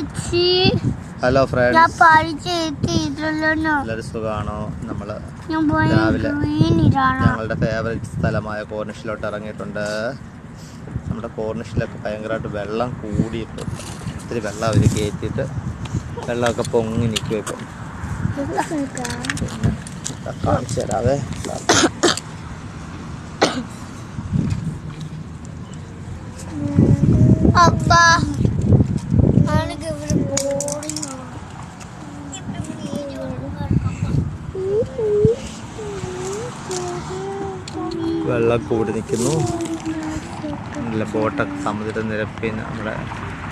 Hello friends, എല്ലാവരും സുഖമാണോ? നമ്മൾ രാവിലെ ഞങ്ങളുടെ ഫേവറേറ്റ് സ്ഥലമായ കോർണിഷിലോട്ട് ഇറങ്ങിയിട്ടുണ്ട്. നമ്മുടെ കോർണിഷിലൊക്കെ ഭയങ്കരമായിട്ട് വെള്ളം കൂടിയിട്ടുണ്ട്. ഒത്തിരി വെള്ളം അവർ കയറ്റിയിട്ട് വെള്ളമൊക്കെ പൊങ്ങി നിൽക്കും. ഇപ്പം പിന്നെ കാണിച്ചു തരാവേ. വെള്ളം കൂടി നിൽക്കുന്നു. ബോട്ടൊക്കെ സമുദ്രനിരപ്പിൽ നമ്മുടെ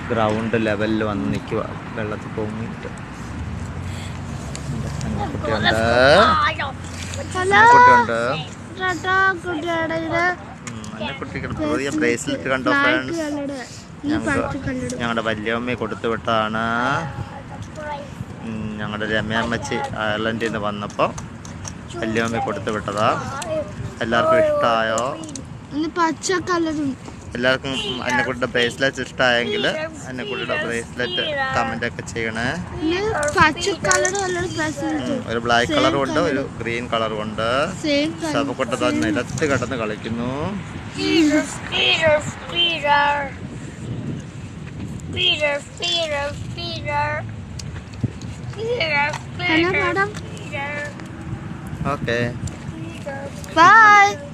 ഗ്രൗണ്ട് ലെവലിൽ വന്ന് നിൽക്കുക. വെള്ളത്തിൽ പൊങ്ങിയിട്ട് കുട്ടിയുണ്ട്. പുതിയ ബ്രേസ്ലെറ്റ് കണ്ടോ ഫ്രണ്ട്സ്? ഞങ്ങളുടെ വല്യമ്മയെ കൊടുത്തു വിട്ടതാണ്. ഞങ്ങളുടെ രമ്യാമ്മച്ചി അയർലൻഡിൽ നിന്ന് വന്നപ്പോൾ വല്യമ്മയെ കൊടുത്തു വിട്ടതാ. എല്ലാവർക്കും ഇഷ്ടമായോ? എല്ലാവർക്കും അന്നക്കുട്ടിയുടെ ബ്രേസ്ലെറ്റ് ഇഷ്ടമായെങ്കിൽ അന്നക്കുട്ടിയുടെ ബ്രേസ്ലെറ്റ് കമന്റ് ഒക്കെ ചെയ്യണേ. ഒരു ബ്ലാക്ക് കളറും ഉണ്ട്, ഒരു ഗ്രീൻ കളറും ഉണ്ട്. സഭക്കുട്ട നിലത്ത് കിടന്ന് കളിക്കുന്നു. Okay. Bye.